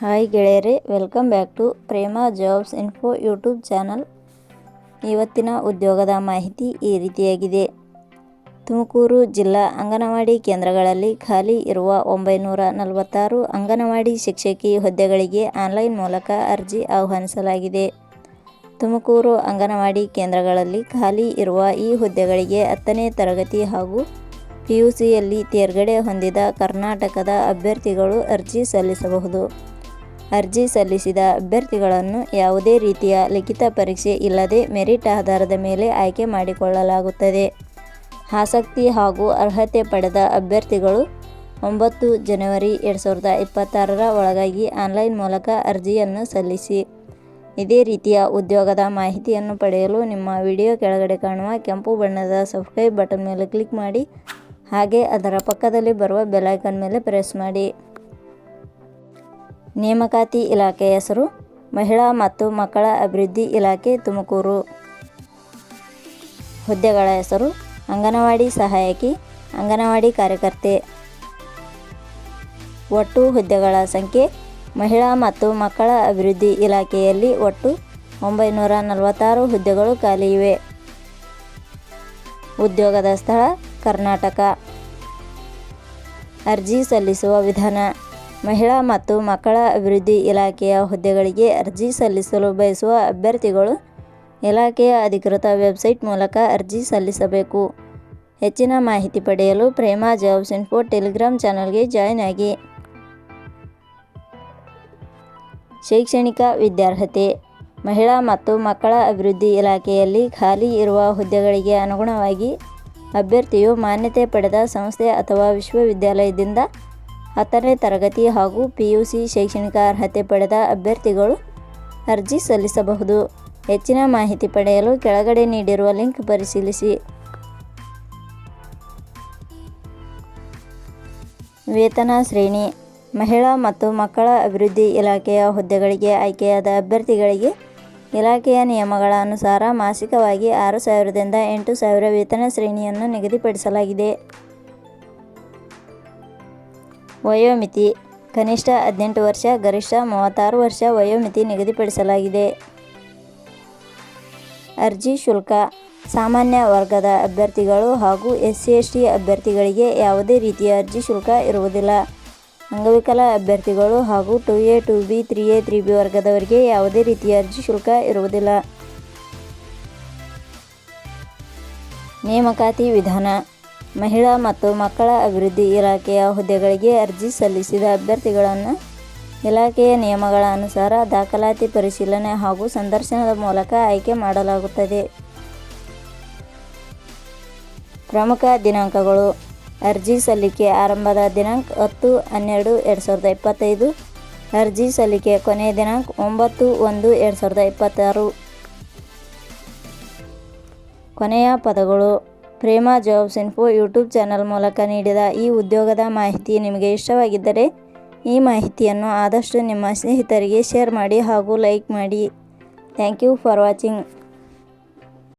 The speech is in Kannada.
ಹಾಯ್ ಗೆಳೆಯರೇ, welcome back to Prema jobs info YouTube channel. ಇವತ್ತಿನ ಉದ್ಯೋಗದ ಮಾಹಿತಿ ಈ ರೀತಿಯಾಗಿದೆ. ತುಮಕೂರು ಜಿಲ್ಲಾ ಅಂಗನವಾಡಿ ಕೇಂದ್ರಗಳಲ್ಲಿ ಖಾಲಿ ಇರುವ 946 ಅಂಗನವಾಡಿ ಶಿಕ್ಷಕಿ ಹುದ್ದೆಗಳಿಗೆ ಆನ್ಲೈನ್ ಮೂಲಕ ಅರ್ಜಿ ಆಹ್ವಾನಿಸಲಾಗಿದೆ. ತುಮಕೂರು ಅಂಗನವಾಡಿ ಕೇಂದ್ರಗಳಲ್ಲಿ ಖಾಲಿ ಇರುವ ಈ ಹುದ್ದೆಗಳಿಗೆ 10ನೇ ತರಗತಿ ಹಾಗೂ PUCಯಲ್ಲಿ ತೇರ್ಗಡೆ ಹೊಂದಿದ ಕರ್ನಾಟಕದ ಅಭ್ಯರ್ಥಿಗಳು ಅರ್ಜಿ ಸಲ್ಲಿಸಬಹುದು. ಅರ್ಜಿ ಸಲ್ಲಿಸಿದ ಅಭ್ಯರ್ಥಿಗಳನ್ನು ಯಾವುದೇ ರೀತಿಯ ಲಿಖಿತ ಪರೀಕ್ಷೆ ಇಲ್ಲದೆ ಮೆರಿಟ್ ಆಧಾರದ ಮೇಲೆ ಆಯ್ಕೆ ಮಾಡಿಕೊಳ್ಳಲಾಗುತ್ತದೆ. ಆಸಕ್ತಿ ಹಾಗೂ ಅರ್ಹತೆ ಪಡೆದ ಅಭ್ಯರ್ಥಿಗಳು 9 ಜನವರಿ 2026 ಒಳಗಾಗಿ ಆನ್ಲೈನ್ ಮೂಲಕ ಅರ್ಜಿಯನ್ನು ಸಲ್ಲಿಸಿ. ಇದೇ ರೀತಿಯ ಉದ್ಯೋಗದ ಮಾಹಿತಿಯನ್ನು ಪಡೆಯಲು ನಿಮ್ಮ ವಿಡಿಯೋ ಕೆಳಗಡೆ ಕಾಣುವ ಕೆಂಪು ಬಣ್ಣದ ಸಬ್ಸ್ಕ್ರೈಬ್ ಬಟನ್ ಮೇಲೆ ಕ್ಲಿಕ್ ಮಾಡಿ, ಹಾಗೆ ಅದರ ಪಕ್ಕದಲ್ಲಿ ಬರುವ ಬೆಲ್ ಐಕಾನ್ ಮೇಲೆ ಪ್ರೆಸ್ ಮಾಡಿ. ನೇಮಕಾತಿ ಇಲಾಖೆ ಹೆಸರು ಮಹಿಳಾ ಮತ್ತು ಮಕ್ಕಳ ಅಭಿವೃದ್ಧಿ ಇಲಾಖೆ, ತುಮಕೂರು. ಹುದ್ದೆಗಳ ಹೆಸರು ಅಂಗನವಾಡಿ ಸಹಾಯಕಿ, ಅಂಗನವಾಡಿ ಕಾರ್ಯಕರ್ತೆ. ಒಟ್ಟು ಹುದ್ದೆಗಳ ಸಂಖ್ಯೆ ಮಹಿಳಾ ಮತ್ತು ಮಕ್ಕಳ ಅಭಿವೃದ್ಧಿ ಇಲಾಖೆಯಲ್ಲಿ ಒಟ್ಟು 946 ಹುದ್ದೆಗಳು ಖಾಲಿ ಇವೆ. ಉದ್ಯೋಗದ ಸ್ಥಳ ಕರ್ನಾಟಕ. ಅರ್ಜಿ ಸಲ್ಲಿಸುವ ವಿಧಾನ: ಮಹಿಳಾ ಮತ್ತು ಮಕ್ಕಳ ಅಭಿವೃದ್ಧಿ ಇಲಾಖೆಯ ಹುದ್ದೆಗಳಿಗೆ ಅರ್ಜಿ ಸಲ್ಲಿಸಲು ಬಯಸುವ ಅಭ್ಯರ್ಥಿಗಳು ಇಲಾಖೆಯ ಅಧಿಕೃತ ವೆಬ್ಸೈಟ್ ಮೂಲಕ ಅರ್ಜಿ ಸಲ್ಲಿಸಬೇಕು. ಹೆಚ್ಚಿನ ಮಾಹಿತಿ ಪಡೆಯಲು ಪ್ರೇಮಾ ಜಾಬ್ಸ್ ಇನ್ಫೋ ಟೆಲಿಗ್ರಾಮ್ ಚಾನಲ್ಗೆ ಜಾಯಿನ್ ಆಗಿ. ಶೈಕ್ಷಣಿಕ ವಿದ್ಯಾರ್ಹತೆ: ಮಹಿಳಾ ಮತ್ತು ಮಕ್ಕಳ ಅಭಿವೃದ್ಧಿ ಇಲಾಖೆಯಲ್ಲಿ ಖಾಲಿ ಇರುವ ಹುದ್ದೆಗಳಿಗೆ ಅನುಗುಣವಾಗಿ ಅಭ್ಯರ್ಥಿಯು ಮಾನ್ಯತೆ ಪಡೆದ ಸಂಸ್ಥೆ ಅಥವಾ ವಿಶ್ವವಿದ್ಯಾಲಯದಿಂದ 10ನೇ ತರಗತಿ ಹಾಗೂ PUC ಶೈಕ್ಷಣಿಕ ಅರ್ಹತೆ ಪಡೆದ ಅಭ್ಯರ್ಥಿಗಳು ಅರ್ಜಿ ಸಲ್ಲಿಸಬಹುದು. ಹೆಚ್ಚಿನ ಮಾಹಿತಿ ಪಡೆಯಲು ಕೆಳಗಡೆ ನೀಡಿರುವ ಲಿಂಕ್ ಪರಿಶೀಲಿಸಿ. ವೇತನ ಶ್ರೇಣಿ: ಮಹಿಳಾ ಮತ್ತು ಮಕ್ಕಳ ಅಭಿವೃದ್ಧಿ ಇಲಾಖೆಯ ಹುದ್ದೆಗಳಿಗೆ ಆಯ್ಕೆಯಾದ ಅಭ್ಯರ್ಥಿಗಳಿಗೆ ಇಲಾಖೆಯ ನಿಯಮಗಳ ಅನುಸಾರ ಮಾಸಿಕವಾಗಿ 6,000ದಿಂದ 8,000 ವೇತನ ಶ್ರೇಣಿಯನ್ನು ನಿಗದಿಪಡಿಸಲಾಗಿದೆ. ವಯೋಮಿತಿ: ಕನಿಷ್ಠ 18 ವರ್ಷ, ಗರಿಷ್ಠ 36 ವರ್ಷ ವಯೋಮಿತಿ ನಿಗದಿಪಡಿಸಲಾಗಿದೆ. ಅರ್ಜಿ ಶುಲ್ಕ: ಸಾಮಾನ್ಯ ವರ್ಗದ ಅಭ್ಯರ್ಥಿಗಳು ಹಾಗೂ SC/ST ಅಭ್ಯರ್ಥಿಗಳಿಗೆ ಯಾವುದೇ ರೀತಿಯ ಅರ್ಜಿ ಶುಲ್ಕ ಇರುವುದಿಲ್ಲ. ಅಂಗವಿಕಲ ಅಭ್ಯರ್ಥಿಗಳು ಹಾಗೂ 2A, 2B, 3A, 3B ವರ್ಗದವರಿಗೆ ಯಾವುದೇ ರೀತಿಯ ಅರ್ಜಿ ಶುಲ್ಕ ಇರುವುದಿಲ್ಲ. ನೇಮಕಾತಿ ವಿಧಾನ: ಮಹಿಳಾ ಮತ್ತು ಮಕ್ಕಳ ಅಭಿವೃದ್ಧಿ ಇಲಾಖೆಯ ಹುದ್ದೆಗಳಿಗೆ ಅರ್ಜಿ ಸಲ್ಲಿಸಿದ ಅಭ್ಯರ್ಥಿಗಳನ್ನು ಇಲಾಖೆಯ ನಿಯಮಗಳ ಅನುಸಾರ ದಾಖಲಾತಿ ಪರಿಶೀಲನೆ ಹಾಗೂ ಸಂದರ್ಶನದ ಮೂಲಕ ಆಯ್ಕೆ ಮಾಡಲಾಗುತ್ತದೆ. ಪ್ರಮುಖ ದಿನಾಂಕಗಳು: ಅರ್ಜಿ ಸಲ್ಲಿಕೆ ಆರಂಭದ ದಿನಾಂಕ 10/12/2025. ಅರ್ಜಿ ಸಲ್ಲಿಕೆ ಕೊನೆಯ ದಿನಾಂಕ 9/1/2026. ಕೊನೆಯ ಪದಗಳು: Prema jobs info YouTube channel ಮೂಲಕ ನೀಡಿದ ಈ ಉದ್ಯೋಗದ ಮಾಹಿತಿ ನಿಮಗೆ ಇಷ್ಟವಾಗಿದ್ದರೆ ಈ ಮಾಹಿತಿಯನ್ನು ಆದಷ್ಟು ನಿಮ್ಮ ಸ್ನೇಹಿತರಿಗೆ ಶೇರ್ ಮಾಡಿ ಹಾಗೂ ಲೈಕ್ ಮಾಡಿ. Thank you for watching.